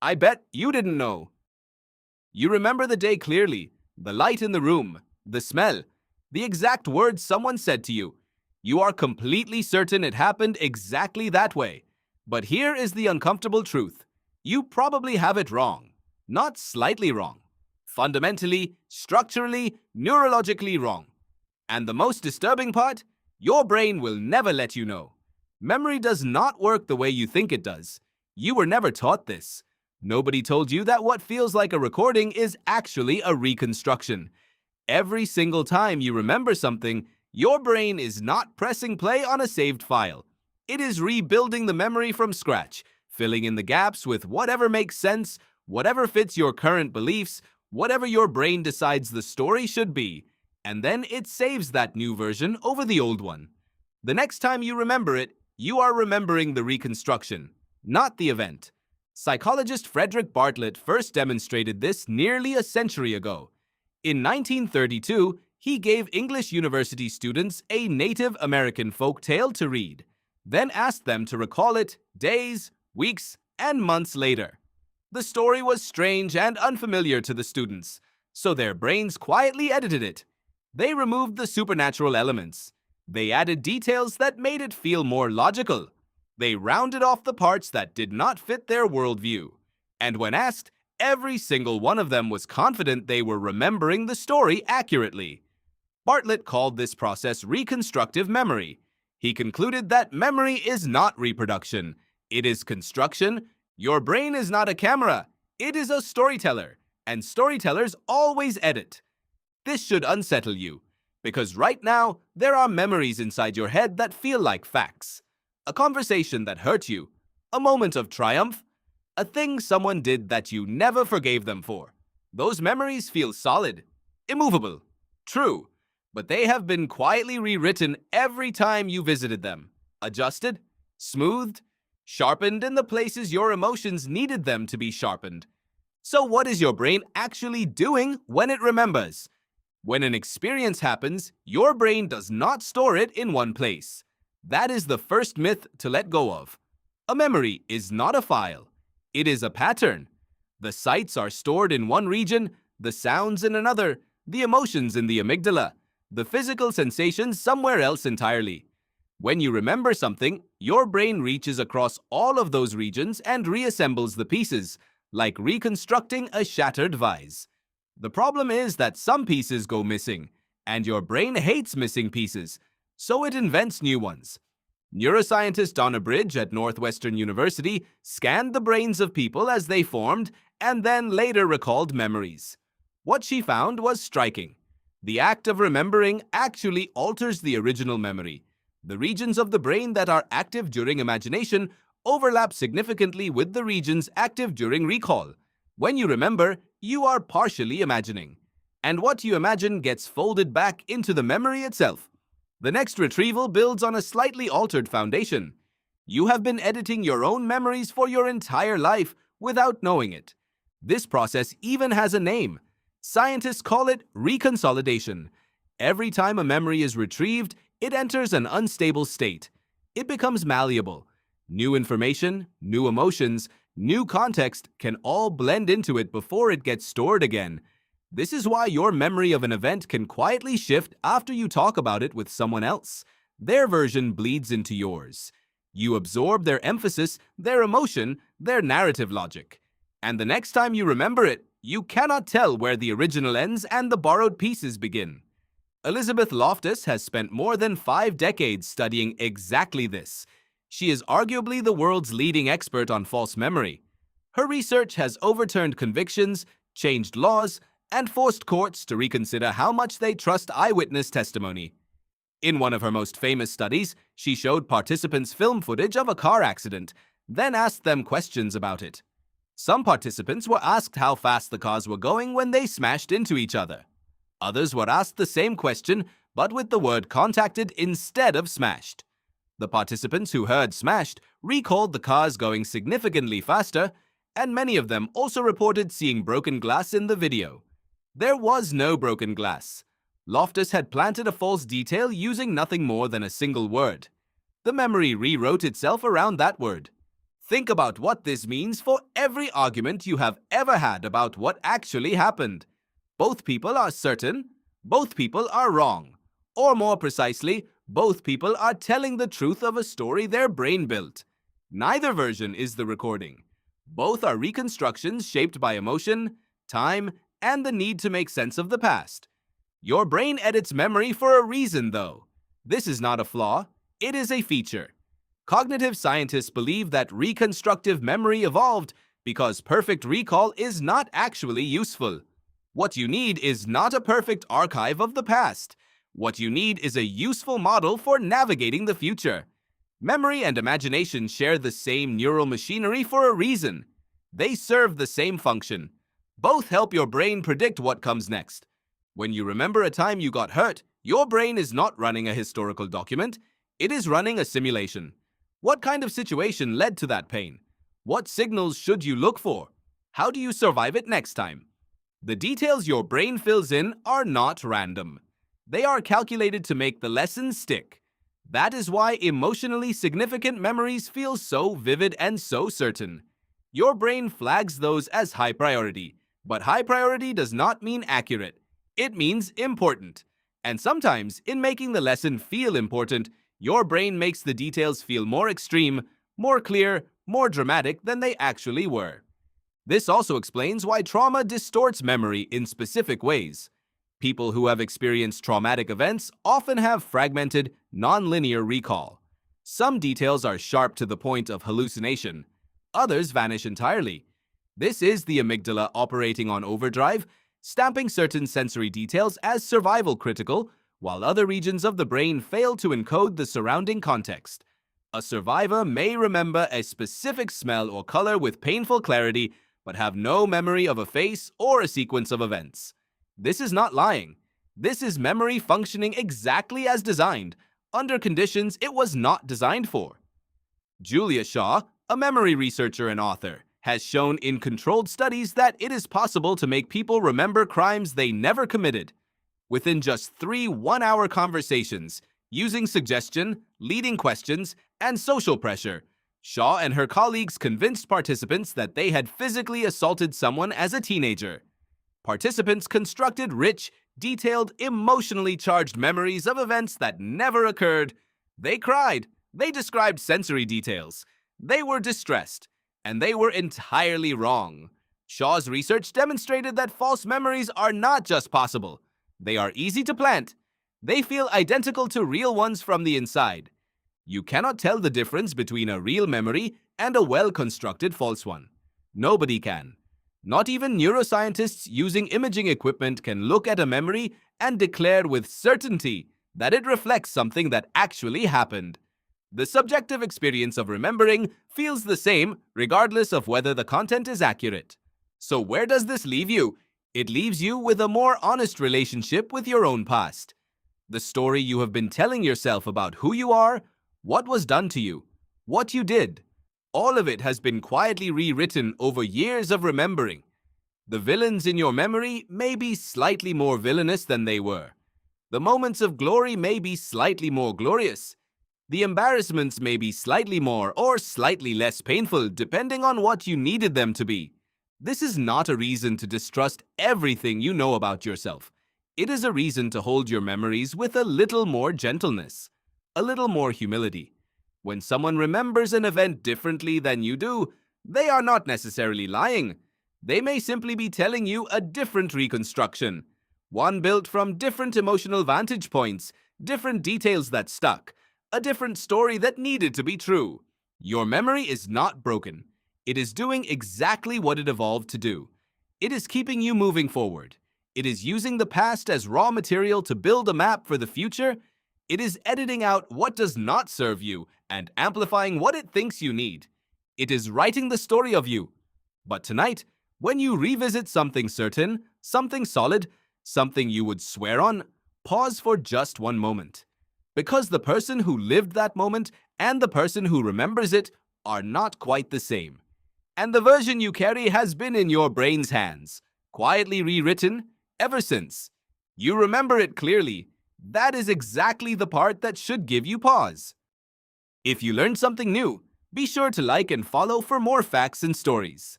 I bet you didn't know. You remember the day clearly, the light in the room, the smell, the exact words someone said to you. You are completely certain it happened exactly that way. But here is the uncomfortable truth. You probably have it wrong. Not slightly wrong. Fundamentally, structurally, neurologically wrong. And the most disturbing part? Your brain will never let you know. Memory does not work the way you think it does. You were never taught this. Nobody told you that what feels like a recording is actually a reconstruction. Every single time you remember something, your brain is not pressing play on a saved file. It is rebuilding the memory from scratch, filling in the gaps with whatever makes sense, whatever fits your current beliefs, whatever your brain decides the story should be, and then it saves that new version over the old one. The next time you remember it, you are remembering the reconstruction, not the event. Psychologist Frederick Bartlett first demonstrated this nearly a century ago. In 1932, he gave English university students a Native American folk tale to read, then asked them to recall it days, weeks, and months later. The story was strange and unfamiliar to the students, so their brains quietly edited it. They removed the supernatural elements. They added details that made it feel more logical. They rounded off the parts that did not fit their worldview. And when asked, every single one of them was confident they were remembering the story accurately. Bartlett called this process reconstructive memory. He concluded that memory is not reproduction. It is construction. Your brain is not a camera. It is a storyteller. And storytellers always edit. This should unsettle you, because right now, there are memories inside your head that feel like facts. A conversation that hurt you, a moment of triumph, a thing someone did that you never forgave them for. Those memories feel solid, immovable, true, but they have been quietly rewritten every time you visited them, adjusted, smoothed, sharpened in the places your emotions needed them to be sharpened. So what is your brain actually doing when it remembers? When an experience happens, your brain does not store it in one place. That is the first myth to let go of. A memory is not a file. It is a pattern. The sights are stored in one region, the sounds in another, the emotions in the amygdala, the physical sensations somewhere else entirely. When you remember something, your brain reaches across all of those regions and reassembles the pieces, like reconstructing a shattered vase. The problem is that some pieces go missing, and your brain hates missing pieces, so it invents new ones. Neuroscientist Donna Bridge at Northwestern University scanned the brains of people as they formed and then later recalled memories. What she found was striking. The act of remembering actually alters the original memory. The regions of the brain that are active during imagination overlap significantly with the regions active during recall. When you remember, you are partially imagining. And what you imagine gets folded back into the memory itself. The next retrieval builds on a slightly altered foundation. You have been editing your own memories for your entire life without knowing it. This process even has a name. Scientists call it reconsolidation. Every time a memory is retrieved, it enters an unstable state. It becomes malleable. New information, new emotions, new context can all blend into it before it gets stored again. This is why your memory of an event can quietly shift after you talk about it with someone else. Their version bleeds into yours. You absorb their emphasis, their emotion, their narrative logic. And the next time you remember it, you cannot tell where the original ends and the borrowed pieces begin. Elizabeth Loftus has spent more than 5 decades studying exactly this. She is arguably the world's leading expert on false memory. Her research has overturned convictions, changed laws, and forced courts to reconsider how much they trust eyewitness testimony. In one of her most famous studies, she showed participants film footage of a car accident, then asked them questions about it. Some participants were asked how fast the cars were going when they smashed into each other. Others were asked the same question, but with the word contacted instead of smashed. The participants who heard smashed recalled the cars going significantly faster, and many of them also reported seeing broken glass in the video. There was no broken glass. Loftus had planted a false detail using nothing more than a single word. The memory rewrote itself around that word. Think about what this means for every argument you have ever had about what actually happened. Both people are certain, both people are wrong. Or more precisely, both people are telling the truth of a story their brain built. Neither version is the recording. Both are reconstructions shaped by emotion, time, and the need to make sense of the past. Your brain edits memory for a reason, though. This is not a flaw, it is a feature. Cognitive scientists believe that reconstructive memory evolved because perfect recall is not actually useful. What you need is not a perfect archive of the past. What you need is a useful model for navigating the future. Memory and imagination share the same neural machinery for a reason. They serve the same function. Both help your brain predict what comes next. When you remember a time you got hurt, your brain is not running a historical document. It is running a simulation. What kind of situation led to that pain? What signals should you look for? How do you survive it next time? The details your brain fills in are not random. They are calculated to make the lesson stick. That is why emotionally significant memories feel so vivid and so certain. Your brain flags those as high priority, but high priority does not mean accurate. It means important. And sometimes, in making the lesson feel important, your brain makes the details feel more extreme, more clear, more dramatic than they actually were. This also explains why trauma distorts memory in specific ways. People who have experienced traumatic events often have fragmented, non-linear recall. Some details are sharp to the point of hallucination. Others vanish entirely. This is the amygdala operating on overdrive, stamping certain sensory details as survival critical, while other regions of the brain fail to encode the surrounding context. A survivor may remember a specific smell or color with painful clarity, but have no memory of a face or a sequence of events. This is not lying. This is memory functioning exactly as designed, under conditions it was not designed for. Julia Shaw, a memory researcher and author, has shown in controlled studies that it is possible to make people remember crimes they never committed. Within just 3 one-hour conversations, using suggestion, leading questions, and social pressure, Shaw and her colleagues convinced participants that they had physically assaulted someone as a teenager. Participants constructed rich, detailed, emotionally charged memories of events that never occurred. They cried, they described sensory details, they were distressed, and they were entirely wrong. Shaw's research demonstrated that false memories are not just possible. They are easy to plant. They feel identical to real ones from the inside. You cannot tell the difference between a real memory and a well-constructed false one. Nobody can. Not even neuroscientists using imaging equipment can look at a memory and declare with certainty that it reflects something that actually happened. The subjective experience of remembering feels the same regardless of whether the content is accurate. So where does this leave you? It leaves you with a more honest relationship with your own past. The story you have been telling yourself about who you are, what was done to you, what you did. All of it has been quietly rewritten over years of remembering. The villains in your memory may be slightly more villainous than they were. The moments of glory may be slightly more glorious. The embarrassments may be slightly more or slightly less painful depending on what you needed them to be. This is not a reason to distrust everything you know about yourself. It is a reason to hold your memories with a little more gentleness, a little more humility. When someone remembers an event differently than you do, they are not necessarily lying. They may simply be telling you a different reconstruction, one built from different emotional vantage points, different details that stuck, a different story that needed to be true. Your memory is not broken. It is doing exactly what it evolved to do. It is keeping you moving forward. It is using the past as raw material to build a map for the future. It is editing out what does not serve you and amplifying what it thinks you need. It is writing the story of you. But tonight, when you revisit something certain, something solid, something you would swear on, pause for just one moment. Because the person who lived that moment and the person who remembers it are not quite the same. And the version you carry has been in your brain's hands, quietly rewritten ever since. You remember it clearly. That is exactly the part that should give you pause. If you learned something new, Be sure to like and follow for more facts and stories.